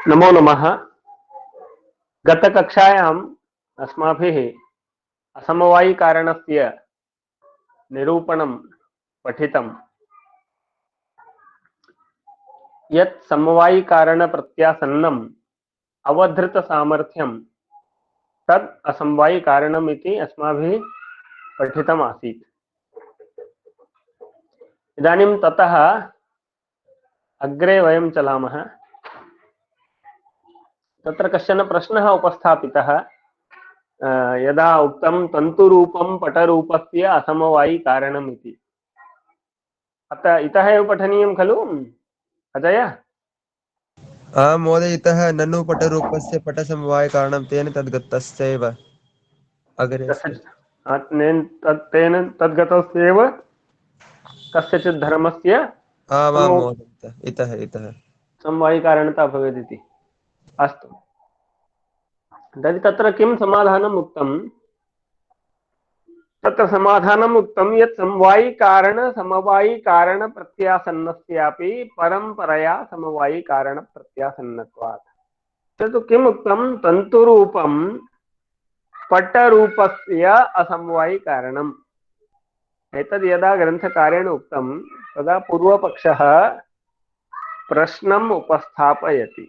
नमो नमः। गतकक्षायाम् अस्माभिः असमवायिकारणस्य निरूपणं पठितं। यत् समवायिकारणप्रत्यासन्नम् अवधृतसामर्थ्यं तद् असमवायिकारणम् इति अस्माभिः पठितम् आसीत्। इदानीं ततः अग्रे वयं चलामः। तत्र कश्चन प्रश्नः उपस्थापितः। यदा उक्तं तन्तुरूपं पटरूपस्य असमवायिकारणम् इति। अतः इतः एव पठनीयं खलु अजय? महोदय, इतः ननु पटरूपस्य पटसमवायकारणं तेन तद्गतस्यैव अग्रे अस्ति। तेन तद्गतस्यैव कस्यचित् धर्मस्य आमां महोदय, इतः इतः समवायिकारणता भवेदिति। अस्तु, तर्हि तत्र किं समाधानम् उक्तं? तत्र समाधानम् उक्तं यत् समवायिकारणप्रत्यासन्नस्यापि परम्परया समवायिकारणप्रत्यासन्नत्वात्। तत् किम् उक्तं? तन्तुरूपं पटरूपस्य असमवायिकारणम्। एतद् यदा ग्रन्थकारेण उक्तं तदा पूर्वपक्षः प्रश्नम् उपस्थापयति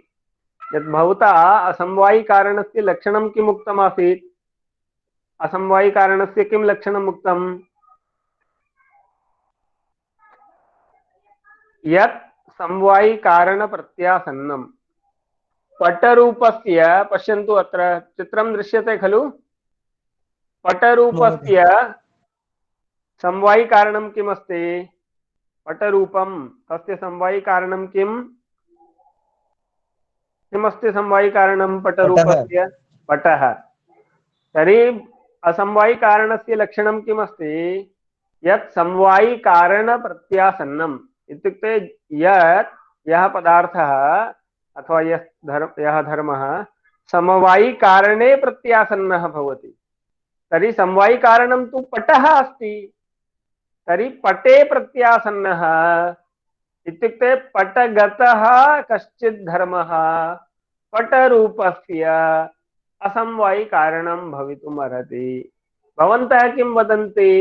यत् भवता असमवायिकारणस्य लक्षणं किम् उक्तमासीत्? असमवायिकारणस्य किं लक्षणम् उक्तं? यत् समवायिकारणप्रत्यासन्नं पटरूपस्य, पश्यन्तु अत्र चित्रं दृश्यते खलु? महोदय। पटरूपस्य समवायिकारणं किमस्ति? पटरूपं तस्य समवायिकारणं किम्? किमस्ति समवायिकारणं पटः। पटरूपस्य? पटः। तर्हि असमवायिकारणस्य लक्षणं किमस्ति? यत् समवायिकारणप्रत्यासन्नम् इत्युक्ते यत् यः पदार्थः अथवा यः धर्मः समवायिकारणे प्रत्यासन्नः भवति। तर्हि समवायिकारणं तु पटः अस्ति। तर्हि पटे प्रत्यासन्नः इत्युक्ते पटगतः कश्चित् धर्मः पटरूपस्य असमवायिकारणं भवितुमर्हति। भवन्तः किं वदन्ति?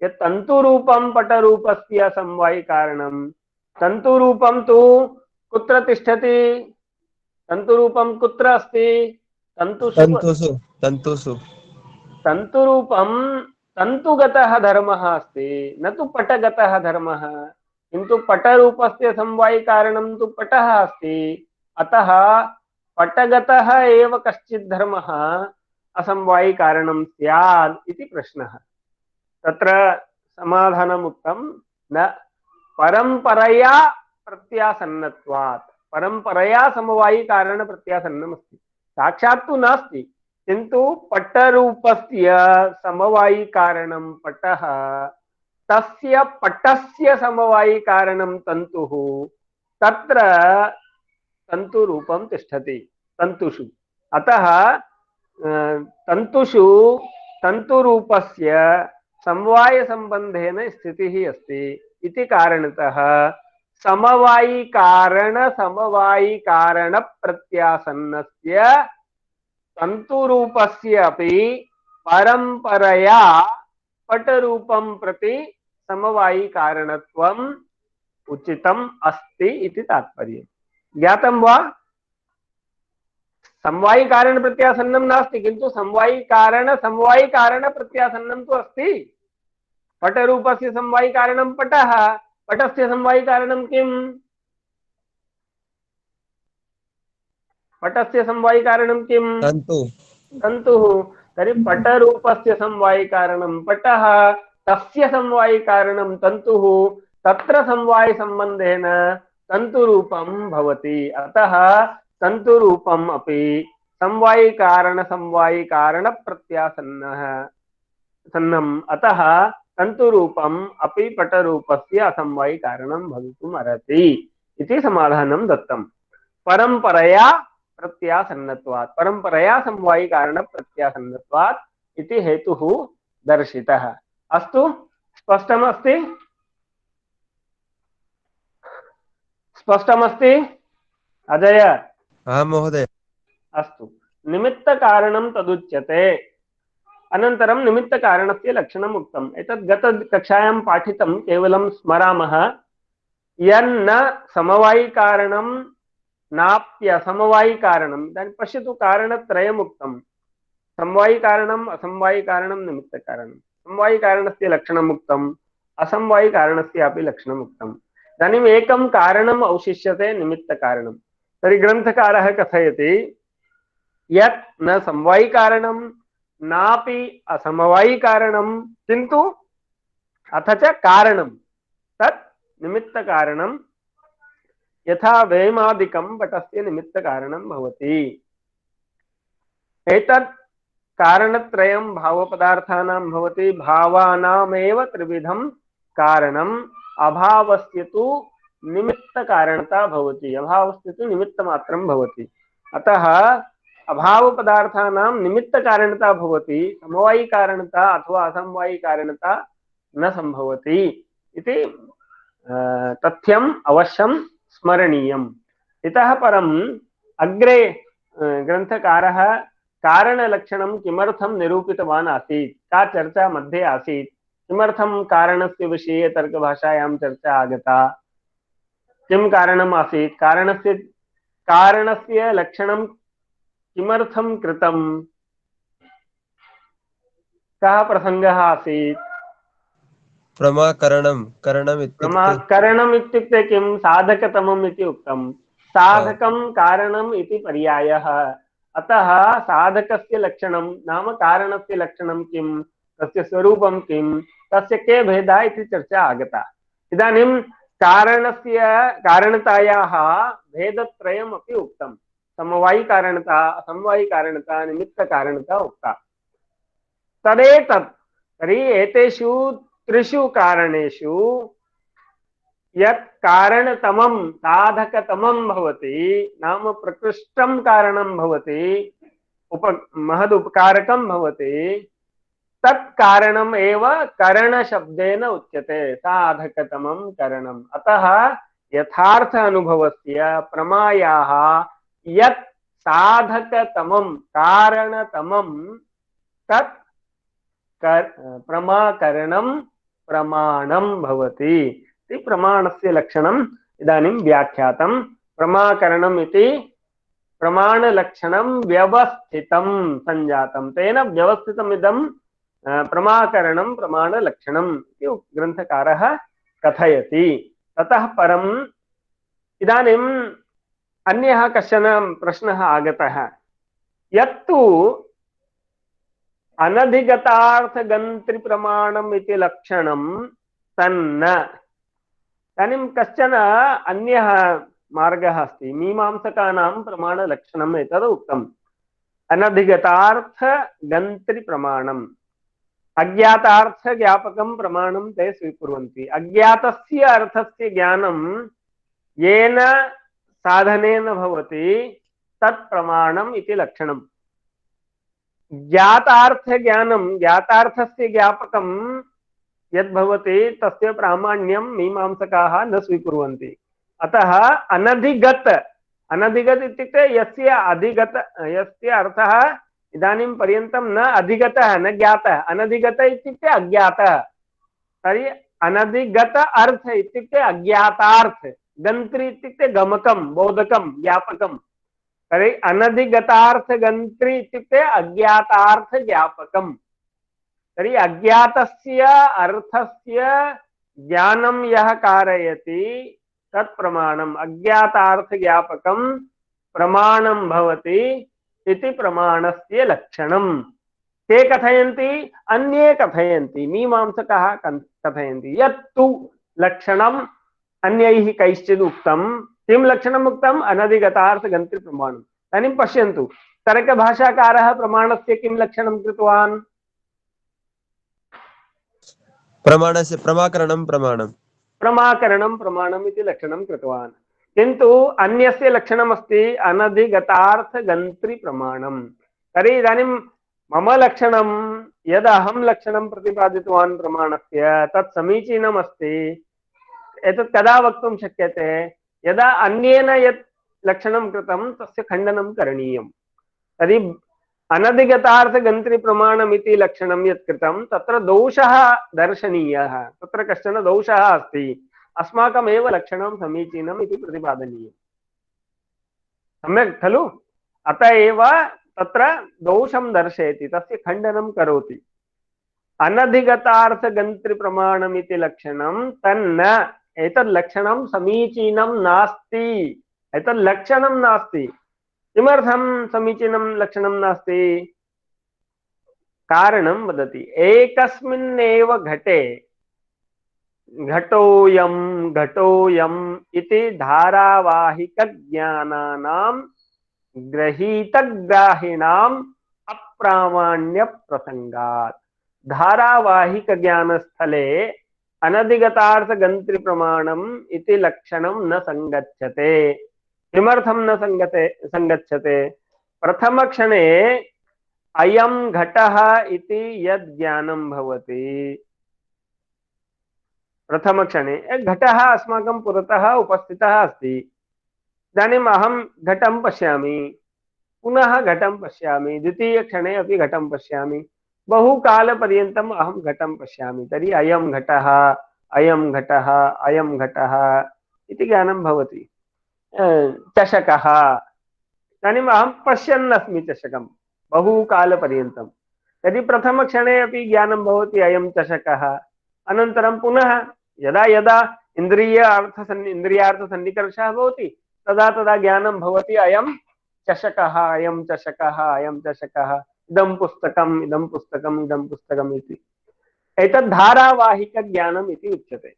यत् तन्तुरूपं पटरूपस्य समवायिकारणं। तन्तुरूपं तु कुत्र तिष्ठति? तन्तुरूपं कुत्र अस्ति? तन्तुषु। तन्तुषु तन्तुषु तन्तुरूपं तन्तुगतः धर्मः अस्ति, न तु पटगतः धर्मः। किन्तु पटरूपस्य समवायिकारणं तु पटः अस्ति। अतः पटगतः एव कश्चित् धर्मः असमवायिकारणं स्यात् इति प्रश्नः। तत्र समाधानम् उक्तं न परम्परया प्रत्यासन्नत्वात्। परम्परया समवायिकारणप्रत्यासन्नम् अस्ति, साक्षात् तु नास्ति, किन्तु पटरूपस्य समवायिकारणं पटः, तस्य पटस्य समवायिकारणं तन्तुः, तत्र तन्तुरूपं तिष्ठति तन्तुषु। अतः तन्तुषु तन्तुरूपस्य समवायसम्बन्धेन स्थितिः अस्ति इति कारणतः समवायिकारणप्रत्यासन्नस्य तन्तुरूपस्य अपि परम्परया पटरूपं प्रति समवायिकारणत्वम् उचितम् अस्ति इति तात्पर्यम्। ज्ञातं वा? समवायिकारणप्रत्यासन्नं नास्ति, किन्तु समवायिकारणप्रत्यासन्नं तु अस्ति। पटरूपस्य समवायिकारणं पटः, पटस्य समवायिकारणं किम्? पटस्य समवायिकारणं किम्? तन्तु तन्तुः। तर्हि पटरूपस्य समवायिकारणं पटः, तस्य समवायिकारणं तन्तुः, तत्र समवायसम्बन्धेन तन्तुरूपं भवति। अतः तन्तुरूपम् अपि समवायिकारणप्रत्यासन्नः सन्नम्। अतः तन्तुरूपम् अपि पटरूपस्य असमवायिकारणं भवितुम् अर्हति इति समाधानं दत्तं। परम्परया प्रत्यासन्नत्वात्, परम्परया समवायिकारणप्रत्यासन्नत्वात् इति हेतुः दर्शितः। अस्तु, स्पष्टमस्ति? स्पष्टमस्ति अजय? आम् महोदय। अस्तु, निमित्तकारणं तदुच्यते। अनन्तरं निमित्तकारणस्य लक्षणम् उक्तम्। एतत् गतकक्षायां पाठितं, केवलं स्मरामः। यन्न समवायिकारणं नाप्यसमवायिकारणम्। इदानीं पश्यतु, कारणत्रयम् उक्तं। समवायिकारणम्, असमवायिकारणं, निमित्तकारणं। समवायिकारणस्य लक्षणम् उक्तम्, असमवायिकारणस्यापि लक्षणम् उक्तम्। इदानीम् एकं कारणम् अवशिष्यते, निमित्तकारणं। तर्हि ग्रन्थकारः कथयति यत् न समवायिकारणं नापि असमवायिकारणं, किन्तु अथ च कारणं, तत् निमित्तकारणं। यथा वेमादिकं पटस्य निमित्तकारणं भवति। एतत् कारणत्रयं भावपदार्थानां भवति। भावानामेव त्रिविधं कारणम्। अभावस्य तु निमित्तकारणता भवति, अभावस्य तु निमित्तमात्रं भवति। अतः अभावपदार्थानां निमित्तकारणता भवति, समवायिकारणता अथवा असमवायिकारणता न संभवति इति तथ्यम् अवश्यं स्मरणीयम्। इतः परम् अग्रे ग्रन्थकारः कारणलक्षणं किमर्थं निरूपितवान् आसीत्, का चर्चा मध्ये आसीत्, किमर्थं कारणस्य विषये तर्कभाषायां चर्चा आगता, किं कारणम् आसीत्, कारणस्य लक्षणं किमर्थं कृतं, कः प्रसङ्गः आसीत्। प्रमाकरणं करणम् इत्युक्ते करणम् इत्युक्ते किं, साधकतमम् इति उक्तं। साधकं कारणम् इति पर्यायः। अतः साधकस्य लक्षणं नाम कारणस्य लक्षणं किं, तस्य स्वरूपं किं, तस्य के भेदाः इति चर्चा आगता। इदानीं कारणस्य कारणतायाः भेदत्रयम् अपि उक्तं। समवायिकारणता, असमवायिकारणता, निमित्तकारणता उक्ता। तर्हि एतेषु त्रिषु कारणेषु यत् कारणतमं साधकतमं भवति, नाम प्रकृष्टं कारणं भवति, महदुपकारकं भवति, तत् कारणम् एव करणशब्देन उच्यते, साधकतमं करणम्। अतः यथार्थ अनुभवस्य प्रमायाः यत् साधकतमं कारणतमं तत् प्रमाकरणं प्रमाणं भवति। इति प्रमाणस्य लक्षणम् इदानीं व्याख्यातं। प्रमाकरणम् इति प्रमाणलक्षणं व्यवस्थितं संजातं, तेन व्यवस्थितमिदं प्रमाकरणं प्रमाणलक्षणम् इति ग्रन्थकारः कथयति। ततः परम् इदानीम् अन्यः कश्चन प्रश्नः आगतः, यत्तु अनधिगतार्थगन्त्रिप्रमाणम् इति लक्षणं तन्न। इदानीं कश्चन अन्यः मार्गः अस्ति, मीमांसकानां प्रमाणलक्षणम् एतद् उक्तम्। अनधिगतार्थगन्त्रिप्रमाणम्, अज्ञातार्थज्ञापकं प्रमाणं ते स्वीकुर्वन्ति। अज्ञातस्य अर्थस्य ज्ञानं येन साधनेन भवति तत् प्रमाणम् इति लक्षणम्। ज्ञातार्थ ज्ञानं, ज्ञातार्थस्य ज्ञापकं यद्भवति तस्य प्रामाण्यं मीमांसकाः न स्वीकुर्वन्ति। अतः अनधिगत इत्युक्ते यस्य अर्थः इदानीं पर्यन्तं न अधिगतः न ज्ञातः। अनधिगत इत्युक्ते अज्ञातः। तर्हि अनधिगत अर्थ इत्युक्ते अज्ञातार्थ, गन्त्री इत्युक्ते गमकं, बोधकं, ज्ञापकं। तर्हि अनधिगतार्थगन्त्री इत्युक्ते अज्ञातार्थज्ञापकम्। तर्हि अज्ञातस्य अर्थस्य ज्ञानं यः कारयति तत् प्रमाणम्, अज्ञातार्थज्ञापकं प्रमाणं भवति इति प्रमाणस्य लक्षणम्। ते कथयन्ति, अन्ये कथयन्ति, मीमांसकाः कथयन्ति यत्तु लक्षणम् अन्यैः कैश्चित् उक्तं। किं लक्षणम् उक्तम्? अनधिगतार्थगन्त्रि प्रमाणम्। इदानीं पश्यन्तु, तर्कभाषाकारः प्रमाणस्य किं लक्षणं कृतवान्? प्रमाणस्य प्रमाकरणं प्रमाणं प्रमाणम् इति लक्षणं कृतवान्। किन्तु अन्यस्य लक्षणमस्ति अनधिगतार्थगन्त्रि प्रमाणम्। तर्हि इदानीं मम लक्षणं यदहं लक्षणं प्रतिपादितवान् प्रमाणस्य तत् समीचीनम् अस्ति। एतत् कदा वक्तुं शक्यते? यदा अन्येन यत् लक्षणं कृतं तस्य खण्डनं करणीयं। तर्हि अनधिगतार्थगन्त्रिप्रमाणमिति लक्षणं यत् कृतं तत्र दोषः दर्शनीयः, तत्र कश्चन दोषः अस्ति, अस्माकमेव लक्षणं समीचीनम् इति प्रतिपादनीयम्। सम्यक् खलु? अत एव तत्र दोषं दर्शयति, तस्य खण्डनं करोति। अनधिगतार्थगन्त्रिप्रमाणमिति लक्षणं तन्न, एतद् लक्षणं समीचीनं नास्ति, एतद् लक्षणं नास्ति। किमर्थं समीचीनं लक्षणं नास्ति? कारणं वदति। एकस्मिन्नेव घटे घटोऽयम् इति धारावाहिकज्ञानानां ग्रहीतग्राहिणाम् अप्रामाण्यप्रसंगात्। धारावाहिकज्ञानस्थले अनधिगतार्थगन्त्रिप्रमाणम् इति लक्षणं न संगच्छते। किमर्थं न संगच्छते? प्रथमक्षणे अयं घटः इति यद् ज्ञानं भवति, प्रथमक्षणे घटः अस्माकं पुरतः उपस्थितः अस्ति। इदानीम् अहं घटं पश्यामि, पुनः घटं पश्यामि, द्वितीयक्षणे अपि घटं पश्यामि, बहुकालपर्यन्तम् अहं घटं पश्यामि। तर्हि अयं घटः, अयं घटः, अयं घटः इति ज्ञानं भवति। चषकः, इदानीम् अहं पश्यन् अस्मि चषकं बहुकालपर्यन्तं। यदि प्रथमक्षणे अपि ज्ञानं भवति अयं चषकः, अनन्तरं पुनः यदा यदा इन्द्रियार्थसन्निकर्षः भवति तदा तदा ज्ञानं भवति अयं चषकः, अयं चषकः, अयं चषकः, इदं पुस्तकम्, इदं पुस्तकम्, इदं पुस्तकम् इति। एतद् धारावाहिकज्ञानम् इति उच्यते।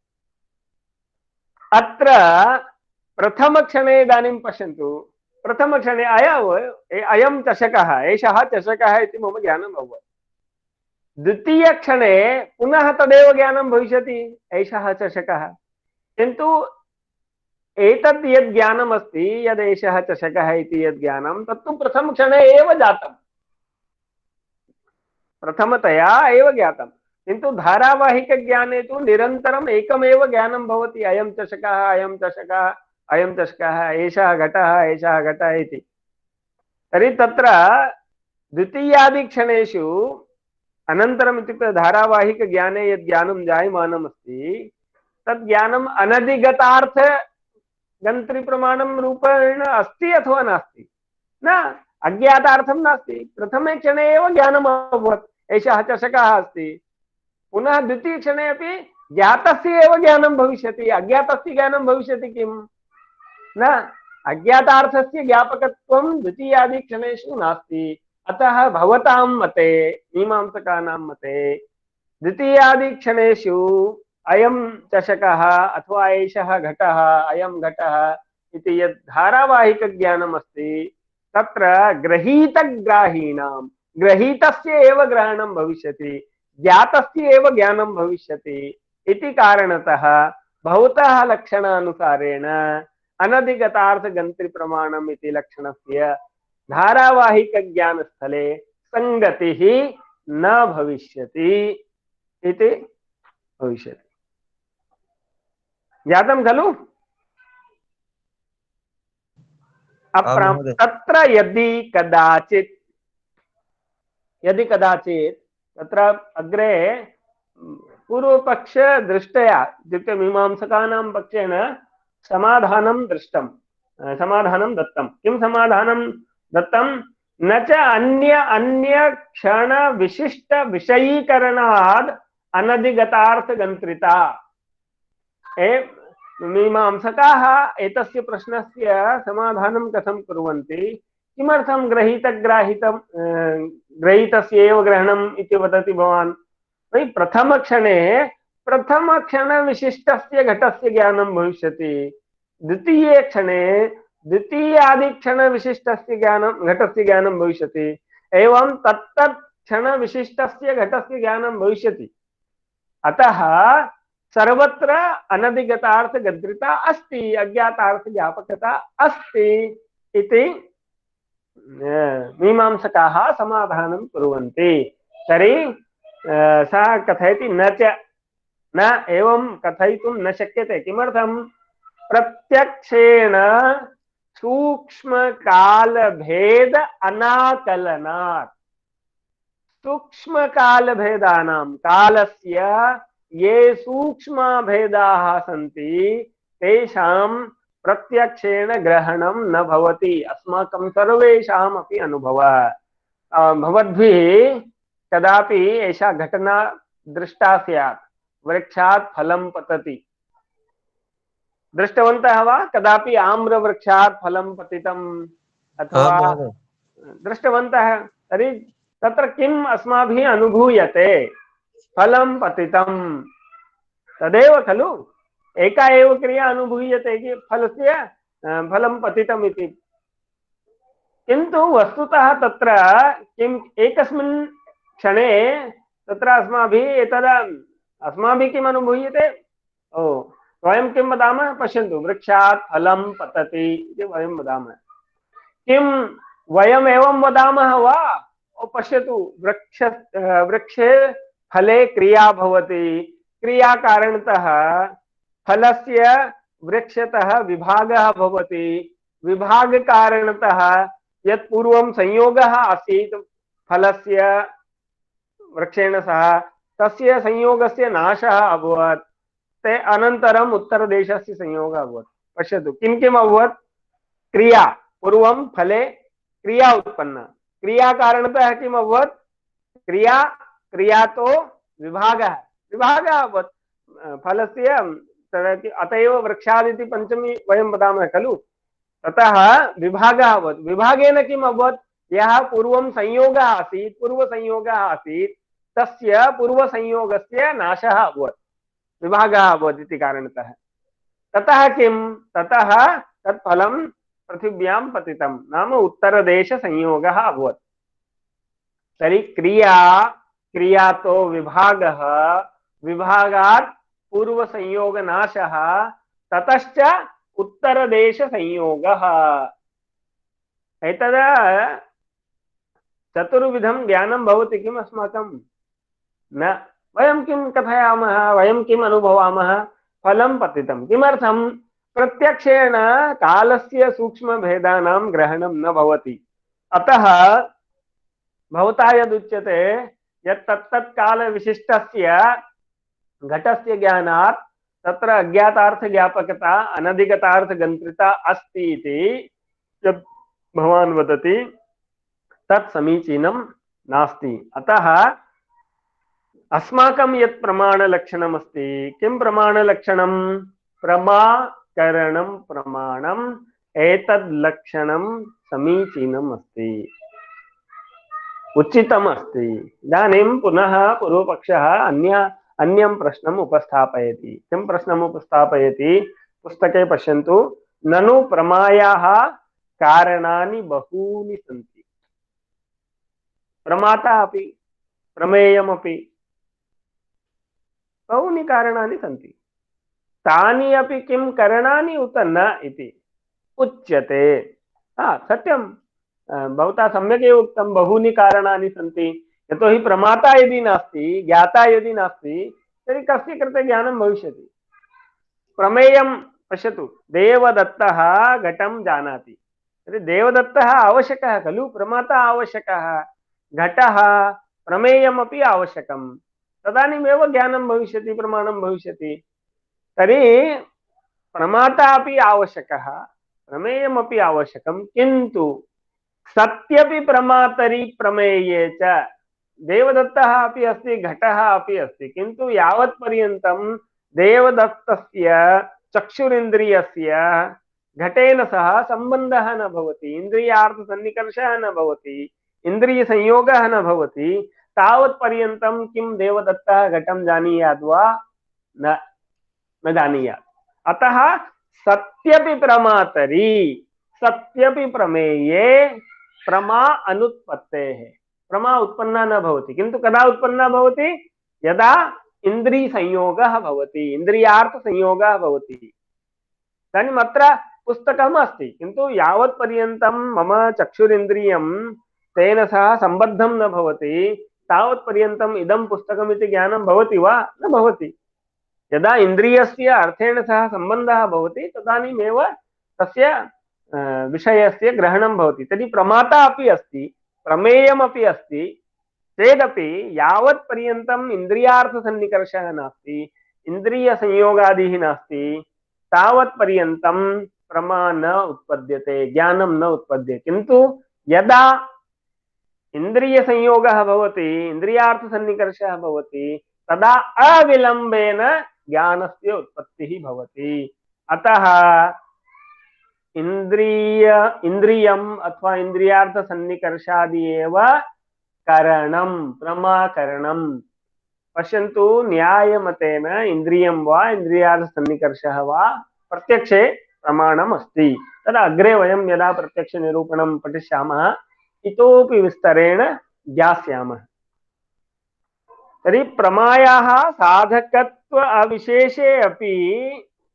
अत्र प्रथमक्षणे इदानीं पश्यन्तु, प्रथमक्षणे अयं चषकः, एषः चषकः इति मम ज्ञानम् अभवत्। द्वितीयक्षणे पुनः तदेव ज्ञानं भविष्यति, एषः चषकः। किन्तु एतद् यद् ज्ञानम् अस्ति, यद् एषः चषकः इति यद् ज्ञानं, तत्तु प्रथमक्षणे एव जातं, प्रथमतया एव ज्ञातं। किन्तु धारावाहिकज्ञाने तु निरन्तरम् एकमेव ज्ञानं भवति, अयं चषकः, अयं चषकः, अयं चषकः, एषः घटः, एषः घटः इति। तर्हि तत्र द्वितीयादिक्षणेषु अनन्तरम् इत्युक्ते धारावाहिकज्ञाने यद् ज्ञानं जायमानम् अस्ति तद् ज्ञानम् अनधिगतार्थगन्त्रिप्रमाणं रूपेण अस्ति अथवा नास्ति? न, अज्ञातार्थं नास्ति। प्रथमे क्षणे एव ज्ञानम् अभवत्, एषः चषकः अस्ति। पुनः द्वितीयक्षणे अपि ज्ञातस्य एव ज्ञानं भविष्यति, अज्ञातस्य ज्ञानं भविष्यति किम्? न, अज्ञातार्थस्य ज्ञापकत्वं द्वितीयादिक्षणेषु नास्ति। अतः भवतां मते, मीमांसकानां मते, द्वितीयादिक्षणेषु अयं चषकः अथवा एषः घटः, अयं घटः इति यद् धारावाहिकज्ञानम् अस्ति तत्र ग्रहीतग्राहीणां ग्रहीतस्य एव ग्रहणं भविष्यति, ज्ञातस्य एव ज्ञानं भविष्यति इति कारणतः भवतः लक्षणानुसारेण अनधिगतार्थगन्त्रिप्रमाणम् इति लक्षणस्य धारावाहिकज्ञानस्थले संगतिः न भविष्यति इति भविष्यति। ज्ञातं खलु? तत्र यदि कदाचित् तत्र अग्रे पूर्वपक्ष दृष्टया, इत्युक्ते मीमांसकानां पक्षेण समाधानं दृष्टं, समाधानं दत्तं। किं समाधानं दत्तं? न च अन्य क्षण विशिष्ट विषयीकरणाद् अनधिगतार्थगन्त्रिता। मीमांसकाः एतस्य प्रश्नस्य समाधानं कथं कुर्वन्ति? किमर्थं ग्रहीतस्य एव ग्रहणम् इति वदति भवान्? प्रथमक्षण विशिष्टस्य घटस्य ज्ञानं भविष्यति, द्वितीये क्षणे द्वितीयादिक्षण विशिष्टस्य घटस्य ज्ञानं भविष्यति, एवं तत्तत् क्षण विशिष्टस्य घटस्य ज्ञानं भविष्यति। अतः सर्वत्र अनधिगतार्थगन्त्रिता अस्ति, अज्ञातार्थज्ञापकता अस्ति इति मीमांसकाः समाधानं कुर्वन्ति। तर्हि सः कथयति न एवं कथयितुं न शक्यते। किमर्थं? प्रत्यक्षेण सूक्ष्म काल भेद अनाकलनात्। सूक्ष्म काल भेदानां कालस्य ये सूक्ष्म भेदाः सन्ति तेषां प्रत्यक्षेण ग्रहणं न भवति। अस्माकं सर्वेषाम् अपि अनुभवः। भवद्भिः कदापि एषा घटना दृष्टा स्यात्, वृक्षात् फलं पतति। दृष्टवन्तः वा कदापि आम्रवृक्षात् फलं पतितम् अथवा आम् महोदय। दृष्टवन्तः? तर्हि तत्र किम् अस्माभिः अनुभूयते? फलं पतितं तदेव खलु। एका एव क्रिया अनुभूयते कि फलस्य फलं पतितम् इति। किन्तु वस्तुतः तत्र किम् एकस्मिन् क्षणे तत्र अस्माभिः एतदा अस्माभिः किम् अनुभूयते? ओ वयं किं वदामः? पश्यन्तु, वृक्षात् फलं पतति इति वयं वदामः। किं वयम् एवं वदामः वा? ओ पश्यतु, वृक्षे फले क्रिया भवति, क्रिया कारणतः फलस्य वृक्षतः विभागः भवति, विभाग कारणतः यत् पूर्वं संयोगः आसीत् फलस्य वृक्षेण सह, तस्य संयोगस्य नाशः अभवत्। ते अनन्तरम् उत्तरदेशस्य संयोगः अभवत्। पश्यतु किं किम् अभवत्? क्रिया, पूर्वं फले क्रिया उत्पन्ना, क्रिया कारणतः किम् अभवत्? क्रिया, क्रियातो विभागः, विभागः अभवत् फलस्य। अत एव वृक्षादिति पञ्चमी वयं वदामः खलु। ततः विभागः अभवत्। विभागेन किम् अभवत्? यः पूर्वं संयोगः आसीत्, पूर्वसंयोगः आसीत्, तस्य पूर्वसंयोगस्य नाशः अभवत्, विभागः अभवत् इति कारणतः। ततः किं? ततः तत् फलं पृथिव्यां पतितं, नाम उत्तरदेश संयोगः अभवत्। तर्हि क्रिया, क्रियातो विभागः, विभागात् पूर्वसंयोगनाशः, ततश्च उत्तरदेश संयोगः। एतदा चतुर्विधं ज्ञानं भवति किम् अस्माकं? न। वयं किं कथयामः, वयं किम् अनुभवामः? फलं पतितं। किमर्थं? प्रत्यक्षेण कालस्य सूक्ष्मभेदानां ग्रहणं न भवति। अतः भवता यदुच्यते यत् तत्तत् कालविशिष्टस्य घटस्य ज्ञानात् तत्र अज्ञातार्थज्ञापकता अनधिगतार्थगन्त्रिता अस्ति इति यत् भवान् वदति तत् समीचीनं नास्ति। अतः अस्माकं यत् प्रमाणलक्षणमस्ति, किं प्रमाणलक्षणं? प्रमाकरणं प्रमाणम्, एतद् लक्षणं समीचीनम् अस्ति, उचितम् अस्ति। इदानीं पुनः पूर्वपक्षः अन्यं प्रश्नम् उपस्थापयति। किं प्रश्नम् उपस्थापयति? पुस्तके पश्यन्तु। ननु प्रमायाः कारणानि बहूनि सन्ति। प्रमाता अपि प्रमेयमपि बहूनि कारणानि सन्ति, तानि अपि किं करणानि उत न इति उच्यते। सत्यं, भवता सम्यक् एव उक्तं, बहूनि कारणानि सन्ति। यतोहि प्रमाता यदि नास्ति, ज्ञाता यदि नास्ति, तर्हि कस्य कृते ज्ञानं भविष्यति? प्रमेयं पश्यतु, देवदत्तः घटं जानाति, तर्हि देवदत्तः आवश्यकः खलु, प्रमाता आवश्यकः, घटः प्रमेयमपि आवश्यकं, तदानीमेव ज्ञानं भविष्यति, प्रमाणं भविष्यति। तर्हि प्रमाता अपि आवश्यकः, प्रमेयमपि आवश्यकं, किन्तु सत्यपि प्रमातरि प्रमेये च देवदत्तः अपि अस्ति, घटः अपि अस्ति, किन्तु यावत् पर्यन्तं देवदत्तस्य चक्षुरिन्द्रियस्य घटेन सह सम्बन्धः न भवति, इन्द्रियार्थसन्निकर्षः न भवति, इन्द्रियसंयोगः न भवति, तावत् पर्यन्तं किं देवदत्तः घटं जानीयात् वा? न जानीयात्। अतः सत्यपि प्रमातरि सत्यपि प्रमेये प्रमा अनुत्पत्तेः, प्रमा उत्पन्ना न भवति, किन्तु कदा उत्पन्ना भवति? यदा इन्द्रियसंयोगः भवति, इन्द्रियार्थसंयोगः भवति। इदानीम् अत्र पुस्तकम् अस्ति, किन्तु यावत् पर्यन्तं मम चक्षुरिन्द्रियं तेन सह सम्बद्धं न भवति, तावत् पर्यन्तम् इदं पुस्तकमिति ज्ञानं भवति वा? न भवति। यदा इन्द्रियस्य अर्थेन सह सम्बन्धः भवति तदानीमेव तस्य विषयस्य ग्रहणं भवति तर्हि प्रमाता अपि अस्ति प्रमेयमपि अस्ति चेदपि यावत् पर्यन्तम् इन्द्रियार्थसन्निकर्षः नास्ति इन्द्रियसंयोगादिः नास्ति तावत् पर्यन्तं प्रमा न उत्पद्यते ज्ञानं न उत्पद्यते किन्तु यदा इन्द्रियसंयोगः भवति इन्द्रियार्थसन्निकर्षः भवति तदा अविलम्बेन ज्ञानस्य उत्पत्तिः भवति अतः इंद्रियम् अथवा इंद्रियार्थ सन्निकर्षादि एव करणं प्रमाकरणं पश्यन्तु न्यायमतेन इन्द्रियं वा इन्द्रियार्थ सन्निकर्षः वा प्रत्यक्षे प्रमाणम् अस्ति तदा अग्रे वयं यदा प्रत्यक्ष निरूपणं पठिष्यामः इतोपि विस्तरेण ज्ञास्यामः तर्हि प्रमायाः साधकत्व अविशेषे अपि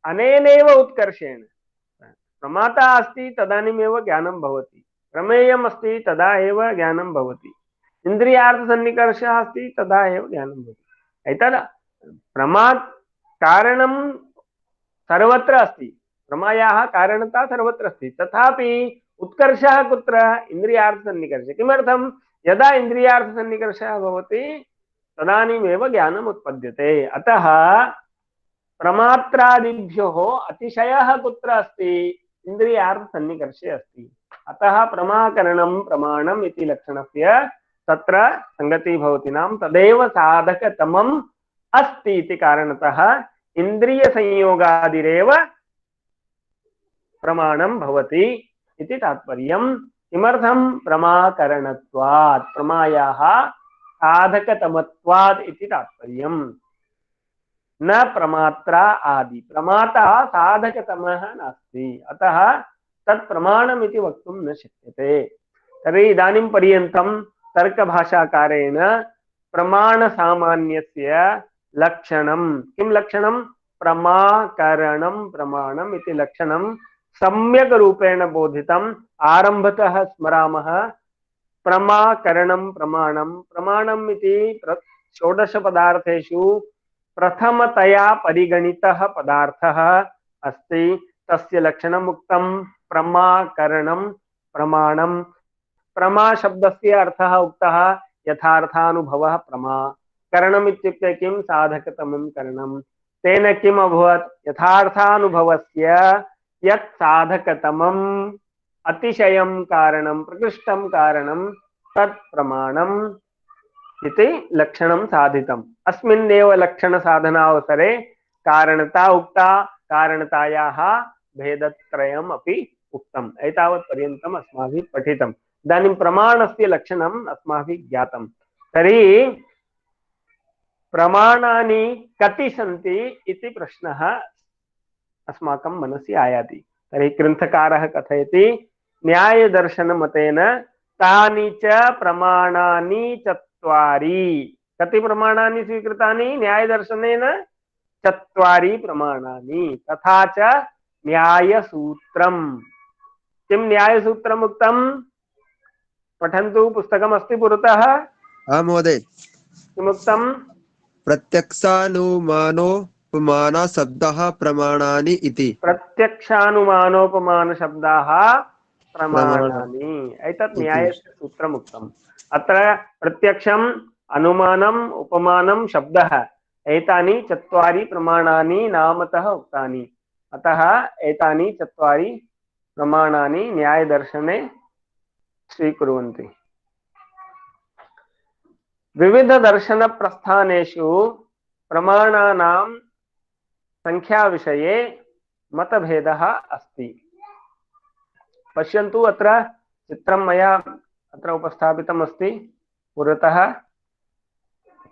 अनेनैव उत्कर्षेण प्रमाता अस्ति तदानीमेव ज्ञानं भवति प्रमेयम् अस्ति तदा एव ज्ञानं भवति इन्द्रियार्थसन्निकर्षः अस्ति तदा एव ज्ञानं भवति एतद् प्रमा कारणं सर्वत्र अस्ति प्रमायाः कारणता सर्वत्र अस्ति तथापि उत्कर्षः कुत्र इन्द्रियार्थसन्निकर्षे किमर्थं यदा इन्द्रियार्थसन्निकर्षः भवति तदानीमेव ज्ञानम् उत्पद्यते अतः प्रमात्रादिभ्योः अतिशयः कुत्र अस्ति इन्द्रियार्थसन्निकर्षे अस्ति अतः प्रमाकरणं प्रमाणम् इति लक्षणस्य तत्र संगतिः भवति नाम तदेव साधकतमम् अस्ति इति कारणतः इन्द्रियसंयोगादिरेव प्रमाणं भवति इति तात्पर्यम् किमर्थं प्रमाकरणत्वात् प्रमायाः साधकतमत्वात् इति तात्पर्यम् न प्रमात्रा आदि प्रमाता साधकतमः नास्ति अतः तत् प्रमाणम् इति वक्तुं न शक्यते तर्हि इदानीं पर्यन्तं तर्कभाषाकारेण प्रमाणसामान्यस्य लक्षणं किं लक्षणं प्रमाकरणं प्रमाणम् इति लक्षणं सम्यक् रूपेण बोधितम् आरम्भतः स्मरामः प्रमाकरणं प्रमाणं प्रमाणम् इति षोडश पदार्थेषु प्रथमतया परिगणितः पदार्थः अस्ति तस्य लक्षणम् उक्तं प्रमाकरणं प्रमाणं प्रमा शब्दस्य अर्थः उक्तः यथार्थानुभवः प्रमा करणम् इत्युक्ते किं साधकतमं करणं तेन किम् अभवत् यथार्थानुभवस्य यत् साधकतमम् अतिशयं कारणं प्रकृष्टं कारणं तत् प्रमाणम् इति लक्षणं साधितम् अस्मिन्नेव लक्षण साधनावसरे कारणता उक्ता कारणतायाः भेदत्रयम् अपि उक्तम् एतावत् पर्यन्तम् अस्माभिः पठितम् इदानीं प्रमाणस्य लक्षणम् अस्माभिः ज्ञातं तर्हि प्रमाणानि कति सन्ति इति प्रश्नः अस्माकं मनसि आयाति तर्हि ग्रन्थकारः कथयति न्यायदर्शनमतेन तानि च प्रमाणानि चत्वारि कति प्रमाणानि स्वीकृतानि न्यायदर्शनेन चत्वारि प्रमाणानि तथा च न्यायसूत्रम् किं न्यायसूत्रम् उक्तं पठन्तु पुस्तकमस्ति पुरतः महोदय किमुक्तं प्रत्यक्षानुमानोपमान शब्दः प्रमाणानि इति प्रत्यक्षानुमानोपमान शब्दाः प्रमाणानि एतत् न्यायस्य सूत्रम् उक्तम् अत्र प्रत्यक्षम् अनुमानम् उपमानं शब्दः एतानि चत्वारि प्रमाणानि नामतः उक्तानि अतः एतानि चत्वारि प्रमाणानि न्यायदर्शने स्वीकुर्वन्ति विविधदर्शनप्रस्थानेषु प्रमाणानां संख्याविषये मतभेदः अस्ति पश्यन्तु अत्र चित्रं मया अत्र उपस्थापितम् अस्ति पुरतः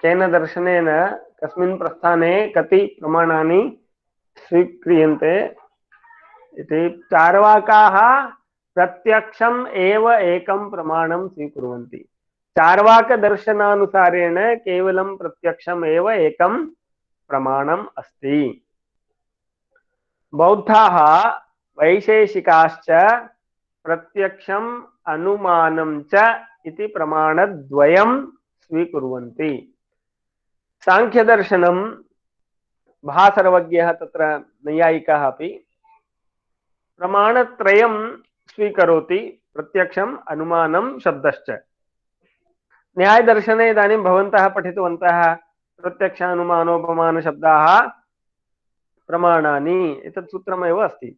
केन दर्शनेन कस्मिन् प्रस्थाने कति प्रमाणानि स्वीक्रियन्ते इति चार्वाकाः प्रत्यक्षम् एव एकं प्रमाणं स्वीकुर्वन्ति चार्वाकदर्शनानुसारेण केवलं प्रत्यक्षम् एव एकं प्रमाणम् अस्ति बौद्धाः वैशेषिकाश्च प्रत्यक्षम् अनुमानं च इति प्रमाणद्वयं स्वीकुर्वन्ति सांख्यदर्शनं भासर्वज्ञः तत्र नैयायिकः अपि प्रमाणत्रयं स्वीकरोति प्रत्यक्षम् अनुमानं शब्दश्च। न्यायदर्शने इदानीं भवन्तः पठितवन्तः प्रत्यक्षानुमानोपमानशब्दाः प्रमाणानि, एतत् सूत्रमेव अस्ति।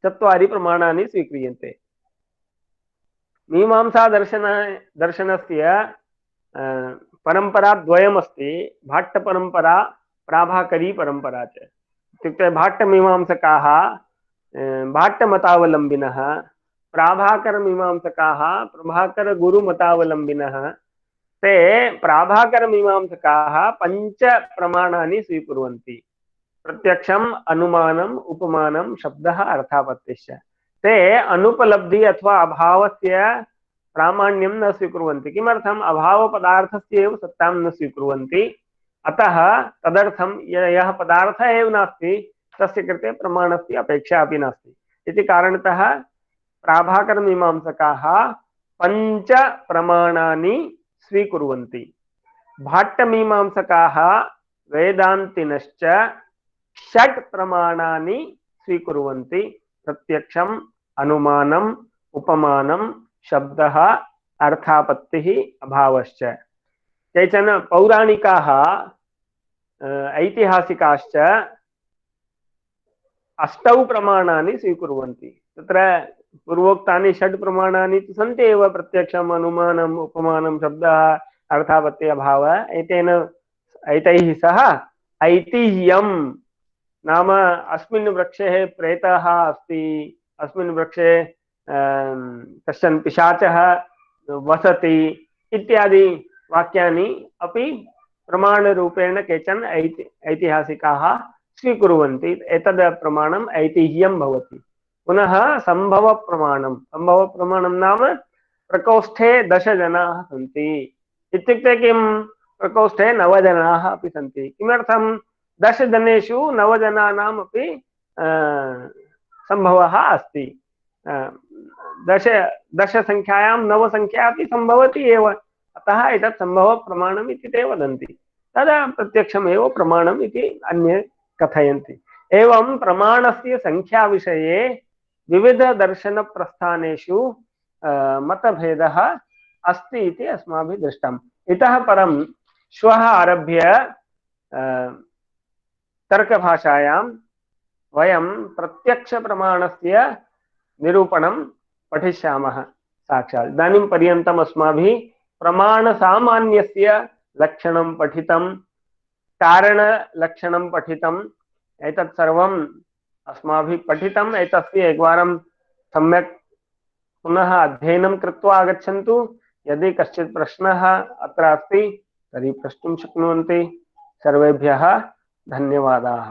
चत्वारि प्रमाणानि स्वीक्रियन्ते। मीमांसा दर्शनस्य परंपरा द्वयमस्ति, भाट्टपरंपरा प्राभाकरी परंपरा च। इत्युक्ते भाट्टमीमांसकाः भाट्टमतावलम्बिनः, प्राभाकरमीमांसकाः प्रभाकरगुरुमतावलम्बिनः। ते प्राभाकरमीमांसकाः पञ्च प्रमाणानि स्वीकुर्वन्ति, प्रत्यक्षम् अनुमानम् उपमानं शब्दः अर्थापत्तिश्च। ते अनुपलब्धि अथवा अभावस्य प्रामाण्यं न स्वीकुर्वन्ति। किमर्थम्? अभावपदार्थस्य एव सत्तां न स्वीकुर्वन्ति। अतः तदर्थं यः पदार्थः एव नास्ति तस्य कृते प्रमाणस्य अपेक्षा अपि नास्ति इति कारणतः प्राभाकरमीमांसकाः पञ्च प्रमाणानि स्वीकुर्वन्ति। भाट्टमीमांसकाः वेदान्तिनश्च षट् प्रमाणानि स्वीकुर्वन्ति, प्रत्यक्षम् अनुमानम् उपमानं शब्दः अर्थापत्तिः अभावश्च। केचन पौराणिकाः ऐतिहासिकाश्च अष्टौ प्रमाणानि स्वीकुर्वन्ति। तत्र पूर्वोक्तानि षड् प्रमाणानि तु सन्ति एव, प्रत्यक्षम् अनुमानम् उपमानं शब्दः अर्थापत्ति अभाव। एतैः सह ऐतिह्यं नाम अस्मिन् वृक्षे प्रेतः अस्ति, अस्मिन् वृक्षे कश्चन पिशाचः वसति इत्यादि वाक्यानि अपि प्रमाणरूपेण केचन ऐतिहासिकाः स्वीकुर्वन्ति। एतद् प्रमाणम् ऐतिह्यं भवति। पुनः सम्भवप्रमाणं नाम प्रकोष्ठे 10 जनाः सन्ति इत्युक्ते किं? प्रकोष्ठे 9 जनाः अपि सन्ति। किमर्थं? 10 जनेषु 9 जनानाम् अपि सम्भवः अस्ति। 10 संख्यायां 9 संख्या अपि सम्भवति एव। अतः एतत् सम्भवप्रमाणम् इति ते वदन्ति। तदा प्रत्यक्षमेव प्रमाणम् इति अन्ये कथयन्ति। एवं प्रमाणस्य संख्याविषये विविधदर्शनप्रस्थानेषु मतभेदः अस्ति इति अस्माभिः दृष्टम्। इतः परं श्वः आरभ्य तर्कभाषायां वयं प्रत्यक्षप्रमाणस्य निरूपणं पठिष्यामः साक्षात्। इदानीं पर्यन्तम् अस्माभिः प्रमाणसामान्यस्य लक्षणं पठितं, कारणलक्षणं पठितम्। एतत् सर्वम् अस्माभिः पठितम्। एतस्य एकवारं सम्यक् पुनः अध्ययनं कृत्वा आगच्छन्तु। यदि कश्चित् प्रश्नः अत्र अस्ति तर्हि प्रष्टुं शक्नुवन्ति। सर्वेभ्यः धन्यवादाः।